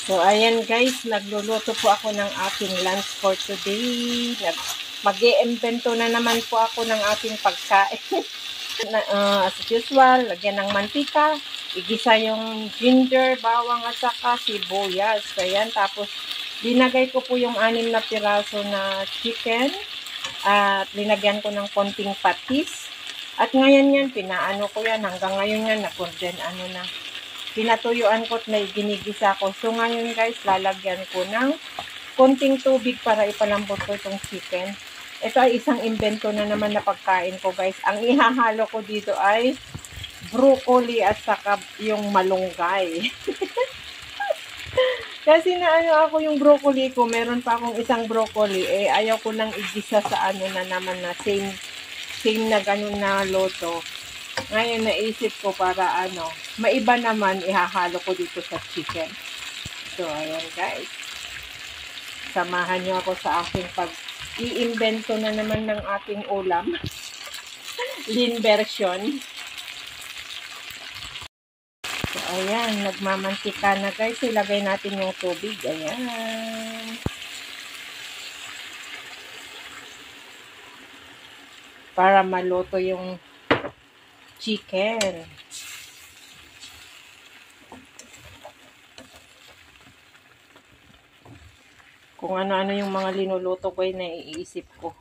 So, ayan guys, nagluluto po ako ng aking lunch for today. Mag-i-invento na naman po ako ng aking pagkain. As usual, lagyan ng mantika, igisa yung ginger, bawang at saka sibuyas. Ayan, tapos linagay ko po yung 6 na piraso na chicken at linagyan ko ng konting patis. At ngayon yan, pinaano ko yan. Hanggang ngayon yan, pinatuyuan ko at may ginigisa ko. So ngayon guys, lalagyan ko ng konting tubig para ipalambot ko itong chicken. Ito ay isang invento na naman na pagkain ko guys. Ang ihahalo ko dito ay broccoli at saka yung malunggay. Kasi ako yung broccoli ko, meron pa akong isang broccoli, ayaw ko nang igisa sa na naman na same na ganun na loto. Ngayon naisip ko para maiba naman ihahalo ko dito sa chicken. So ayan guys. Samahan niyo ako sa aking pag-iimbento na naman ng aking ulam. Lean version. So ayan, nagmamantika na guys. Ilagay natin yung tubig. Ayan. Para maluto yung chicken. Kung ano-ano yung mga linuluto ko ay naiisip ko.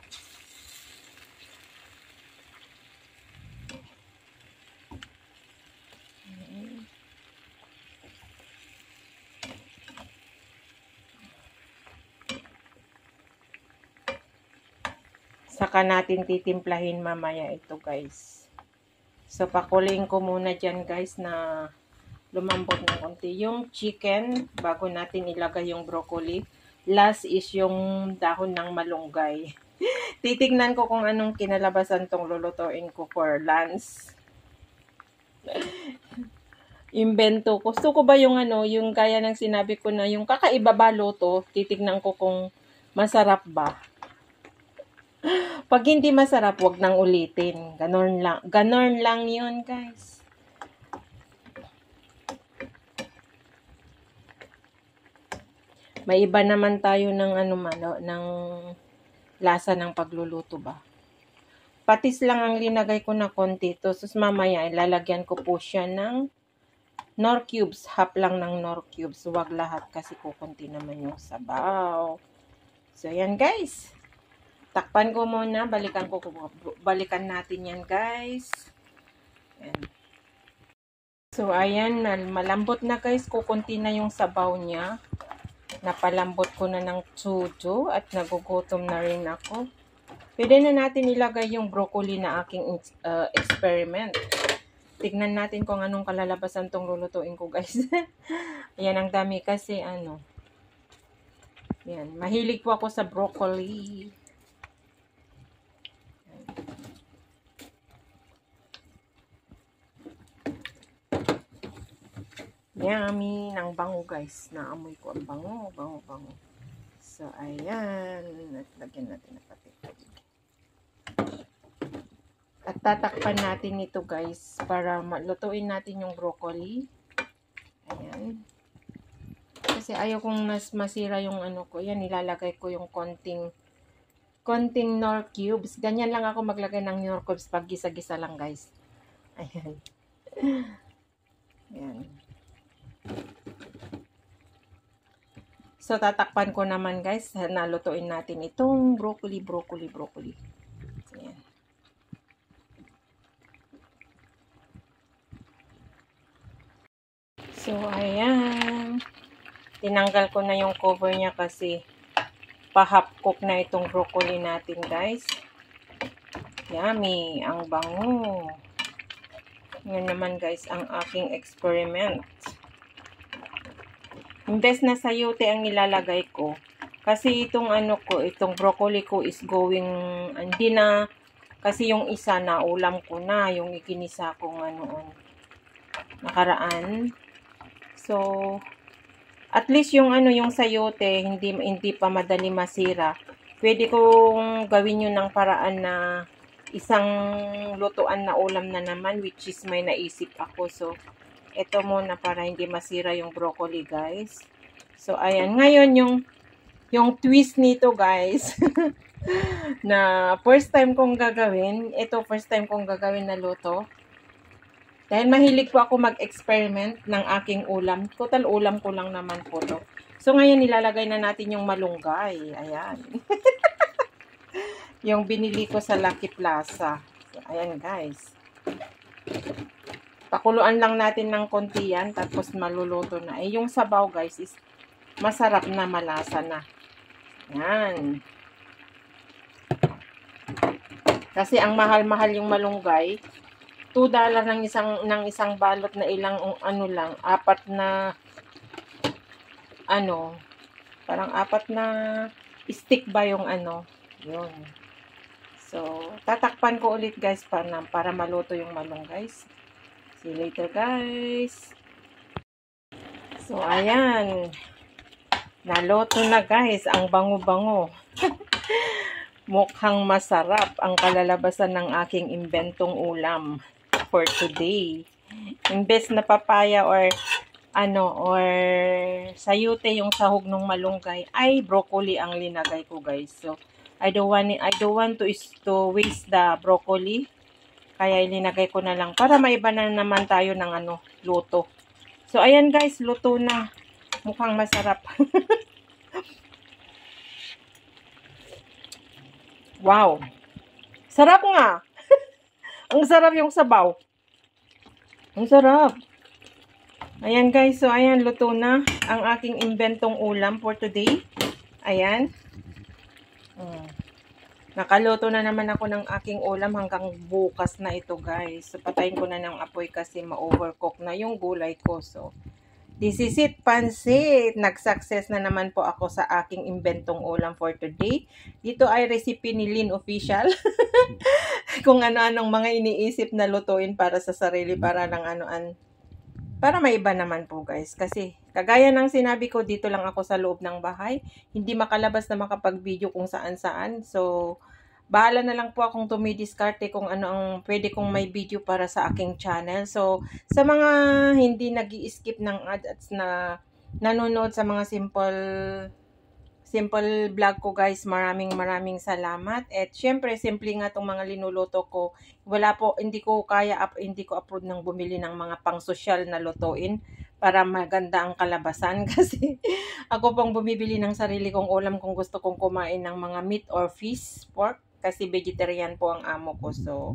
Saka natin titimplahin mamaya ito guys. So pakuloyin ko muna dyan guys na lumambot ng konti yung chicken bago natin ilagay yung broccoli. Last is yung dahon ng malunggay. Titignan ko kung anong kinalabasan tong lulutuin ko for lunch. Invento. Gusto ko ba yung yung gaya ng sinabi ko na yung kakaiba ba luto, titignan ko kung masarap ba. Pag hindi masarap, wag nang ulitin. Ganon lang. Ganon lang yun, guys. May iba naman tayo ng ng lasa ng pagluluto ba. Patis lang ang linagay ko na konti. Tapos mamaya, ilalagyan ko po siya ng Knorr cubes. Half lang ng Knorr cubes. Huwag lahat kasi kukunti naman yung sabaw. So, yan guys. Takpan ko muna. Balikan natin yan guys. Yan. So, ayan. Malambot na guys. Kukunti na yung sabaw niya. Napalambot ko na ng tsujo at nagugutom na rin ako. Pwede na natin ilagay yung broccoli na aking experiment. Tignan natin kung anong kalalabasan tong lulutuin ko guys. Ayan, ang dami kasi Yan, mahilig po ako sa broccoli. Yummy, ng bango guys. Naamoy ko ang bango. So, ayan. At lagyan natin ng pati-pati. At tatakpan natin ito guys para malutuin natin yung broccoli. Ayan. Kasi ayaw kong masira yung ko. Yan, nilalagay ko yung konting Knorr cubes. Ganyan lang ako maglagay ng Knorr cubes pag gisa-gisa lang guys. Ayan. Ayan. So, tatakpan ko naman guys. Nalutuin natin itong broccoli. Ayan. So, ayan. Tinanggal ko na yung cover niya kasi pa-half cook na itong broccoli natin guys. Yummy. Ang bango. Yan naman guys ang aking experiment. Imbes na sayote ang nilalagay ko. Kasi itong itong broccoli ko is going, hindi na, kasi yung isa na ulam ko na, yung ikinisa kong nakaraan. So, at least yung yung sayote, hindi pa madali masira. Pwede kong gawin yun ng paraan na isang lutuan na ulam na naman, which is may naisip ako. So, ito muna para hindi masira yung broccoli, guys. So, ayan. Ngayon, yung twist nito, guys, na first time kong gagawin. Ito, first time kong gagawin na luto. Dahil mahilig po ako mag-experiment ng aking ulam. Total ulam ko lang naman po to. So, ngayon, nilalagay na natin yung malunggay. Ayan. Yung binili ko sa Lucky Plaza. So, ayan, guys. Pakuluan lang natin ng konti yan. Tapos, maluluto na. Eh, yung sabaw, guys, is masarap na, malasa na. Ayan. Kasi, ang mahal-mahal yung malunggay. $2 ng isang balot na ilang ano lang, parang apat na stick ba yung ano, yun. So, tatakpan ko ulit guys para maluto yung malunggay. See you later guys. So, ayan. Naluto na guys, ang bango-bango. Mukhang masarap ang kalalabasan ng aking imbentong ulam for today. Imbes na papaya or sayute yung sahog ng malunggay, ay broccoli ang linagay ko guys. So I don't want to waste the broccoli. Kaya ilinagay ko na lang para maiba na naman tayo ng luto. So ayan guys, luto na. Mukhang masarap. Wow. Sarap nga. Ang sarap yung sabaw. Ang sarap. Ayan guys, so ayan, luto na ang aking imbentong ulam for today. Ayan. Nakaluto na naman ako ng aking ulam hanggang bukas na ito guys. So patayin ko na ng apoy kasi ma-overcook na yung gulay ko. So this is it, pansit. Nag-success na naman po ako sa aking imbentong ulam for today. Dito ay recipe ni Lynn Official. Kung ano-anong mga iniisip na lutuin para sa sarili, para maiba naman po guys. Kasi kagaya ng sinabi ko, dito lang ako sa loob ng bahay. Hindi makalabas na makapag-video kung saan-saan. So, bahala na lang po akong tumidiskarte kung ano ang pwede kong may video para sa aking channel. So, sa mga hindi nag-i-skip ng ads na nanonood sa mga simple vlog ko guys, maraming salamat. At syempre, simple nga itong mga linuluto ko. Hindi ko upload ng bumili ng mga pang-social na lutuin para maganda ang kalabasan. Kasi ako pang bumibili ng sarili kong ulam kung gusto kong kumain ng mga meat or fish, pork. Kasi vegetarian po ang amo ko. So,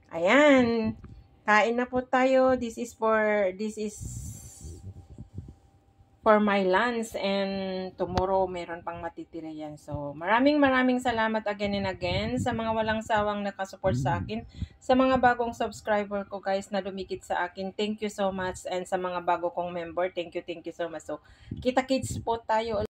ayan. Kain na po tayo. This is for my lunch, and tomorrow meron pang matitira yan. So, maraming salamat again and again sa mga walang sawang nakasupport sa akin. Sa mga bagong subscriber ko guys na dumikit sa akin, thank you so much. And sa mga bago kong member, thank you so much. So, kita-kits po tayo.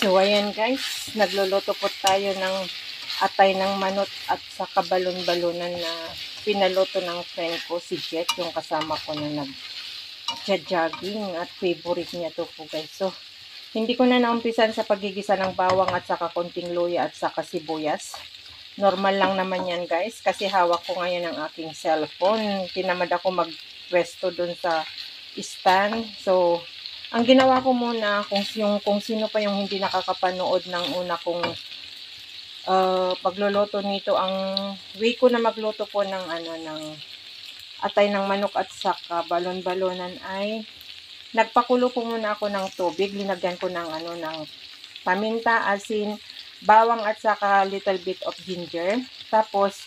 So, ayan guys, nagluluto po tayo ng atay ng manok at saka balon-balonan na pinaluto ng friend ko, si Jet, yung kasama ko na nag-jogging, at favorite niya to po guys. So, hindi ko na naumpisan sa pagigisa ng bawang at saka konting luya at saka sibuyas. Normal lang naman yan guys, kasi hawak ko ngayon ang aking cellphone. Tinamad ako mag-pwesto dun sa stand. So, ang ginawa ko muna, kung sino pa yung hindi nakakapanood ng una kong pagluluto nito, ang way ko na magluto po ng atay ng manok at saka balon-balonan ay nagpakulo po muna ako ng tubig. Linagyan ko ng ng paminta, asin, bawang at saka little bit of ginger. Tapos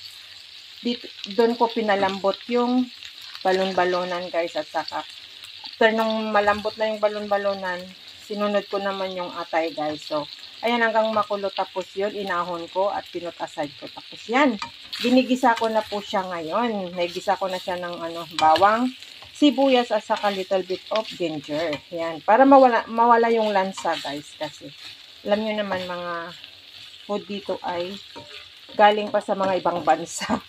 doon ko pinalambot yung balon-balonan guys, at saka after nung malambot na yung balon-balonan, sinunod ko naman yung atay guys. So, ayan, hanggang makulo. Tapos yun, inahon ko at pinut aside ko. Tapos yan, ginigisa ko na po siya ngayon. Naigisa ko na siya ng bawang, sibuyas at saka little bit of ginger. Yan, para mawala yung lansa guys. Kasi alam nyo naman, mga food dito ay galing pa sa mga ibang bansa.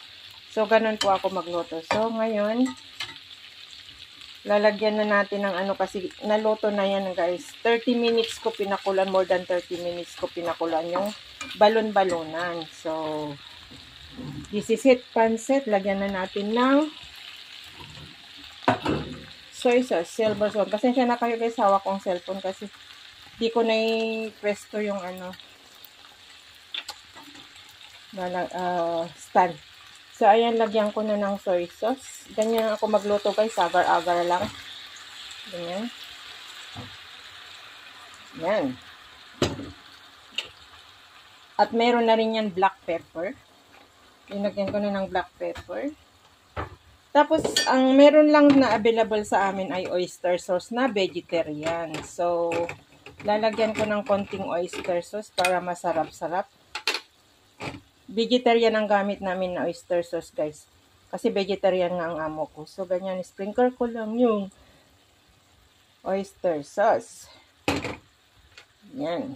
So, ganun po ako magluto. So, ngayon, lalagyan na natin ng kasi naluto na yan guys. 30 minutes ko pinakulan, more than 30 minutes ko pinakulan yung balon-balonan. So, This is it, pancit. Lagyan na natin ng soy sauce, silver salt. Pasensya na kayo guys, hawak kong cellphone kasi di ko na i-presto yung stand. So, ayan, lagyan ko na ng soy sauce. Ganyan ako magluto guys, agar-agar lang. Ganyan. Yan. At meron na rin yan black pepper. Linagyan ko na ng black pepper. Tapos, ang meron lang na available sa amin ay oyster sauce na vegetarian. So, lalagyan ko ng konting oyster sauce para masarap-sarap. Vegetarian ang gamit namin na oyster sauce, guys. Kasi vegetarian nga ang amo ko. So, ganyan, sprinkle ko lang yung oyster sauce. Yan.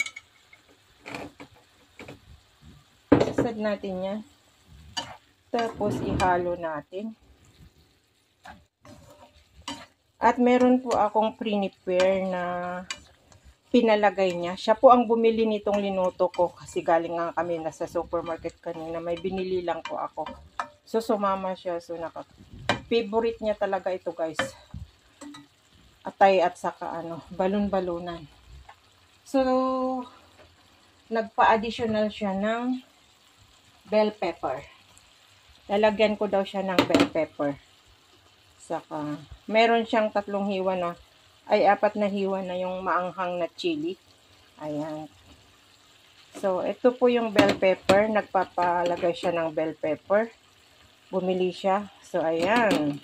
Sasad natin yan. Tapos, ihalo natin. At meron po akong prepare na pinalagay niya. Siya po ang bumili nitong linuto ko kasi galing nga kami nasa supermarket kanina. May binili lang po ako. So, sumama siya. So, favorite niya talaga ito, guys. Atay at saka balon-balonan. So, nagpa-additional siya ng bell pepper. Lalagyan ko daw siya ng bell pepper. Saka, meron siyang 3 hiwa na, ay 4 na hiwa na yung maanghang na chili. Ayan. So, ito po yung bell pepper. Nagpapalagay siya ng bell pepper. Bumili siya. So, ayan.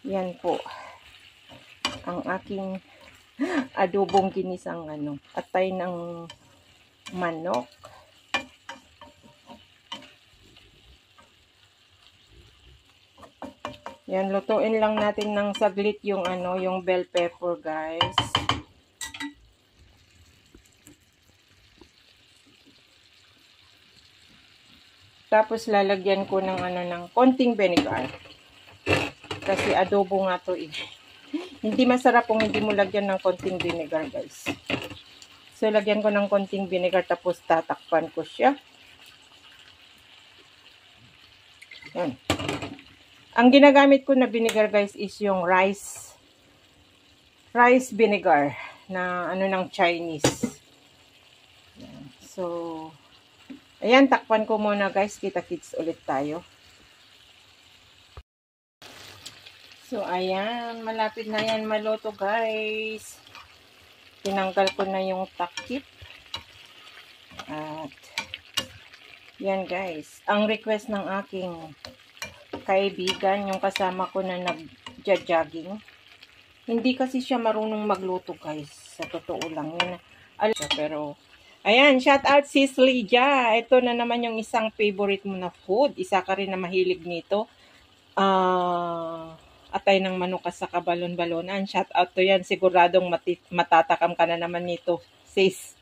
Yan po. Ang aking adobong ginisang atay ng manok. Yan, lutuin lang natin ng saglit yung yung bell pepper, guys. Tapos lalagyan ko ng ng konting vinegar. Kasi adobo nga to eh. Hindi masarap kung hindi mo lagyan ng konting vinegar, guys. So, lagyan ko ng konting vinegar tapos tatakpan ko siya. Yan. Ang ginagamit ko na vinegar, guys, is yung rice vinegar na ng Chinese. Yan. So, ayan, takpan ko muna, guys. Kita-kits ulit tayo. So, ayan, malapit na yan maluto, guys. Tinanggal ko na yung takip. At, yan guys. Ang request ng aking kaibigan, yung kasama ko na nag-jogging. Hindi kasi siya marunong magluto, guys. Sa totoo lang. Yun, pero, ayan, shout out sis Lydia. Ito na naman yung isang favorite mo na food. Isa ka rin na mahilig nito. Atay ng manok sa kabalon-balonan. Shout out to yan. Siguradong matatakam ka na naman nito, sis.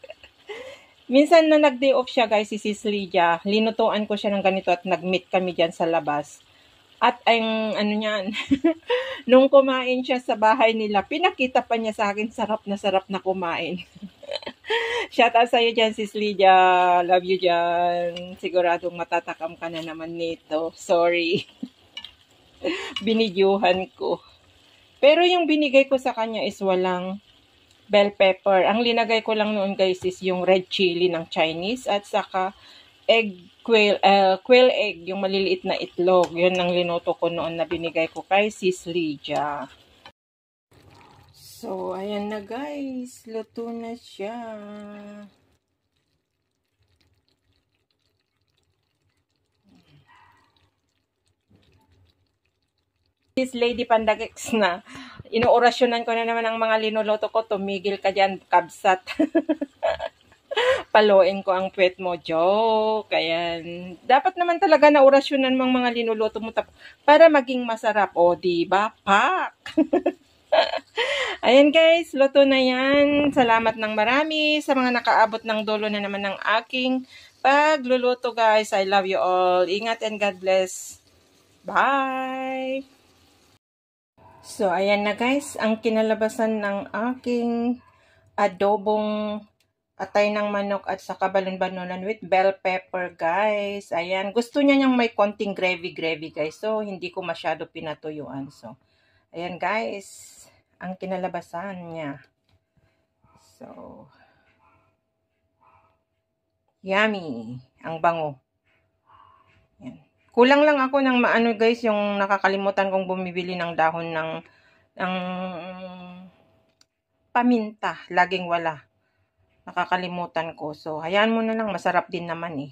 Minsan na nag-day off siya, guys, si sis Lydia. Linutuan ko siya ng ganito at nag-meet kami dyan sa labas. At ang niyan, nung kumain siya sa bahay nila, pinakita pa niya sa akin, sarap na kumain. Shout out sa'yo dyan, sis Lydia. Love you dyan. Siguradong matatakam ka na naman nito. Sorry. Binidyuhan ko. Pero yung binigay ko sa kanya is walang bell pepper. Ang linagay ko lang noon, guys, is yung red chili ng Chinese at saka quail egg, yung maliliit na itlog. Yun ang linuto ko noon na binigay ko kay sis Lydia. So, ayan na, guys. Luto na siya. This Lady Pandagex na inuorasyonan ko na naman ang mga linuluto ko. Tumigil ka dyan, kabsat. Paluin ko ang puwet mo, joke. Ayan. Dapat naman talaga na orasyonan mong mga linuluto mo para maging masarap. O, diba? Pak! Ayan guys, luto na yan. Salamat ng marami sa mga nakaabot ng dulo na naman ng aking pagluluto, guys. I love you all. Ingat and God bless. Bye! So, ayan na guys, ang kinalabasan ng aking adobong atay ng manok at saka balon-balonan with bell pepper, guys. Ayan, gusto niya yung may konting gravy-gravy, guys. So, hindi ko masyado pinatuyuan. So, ayan guys, ang kinalabasan niya. So, yummy. Ang bango. Ayan. Kulang lang ako ng maano guys, yung nakakalimutan kong bumibili ng dahon ng paminta. Laging wala. Nakakalimutan ko. So, hayaan mo na lang. Masarap din naman eh.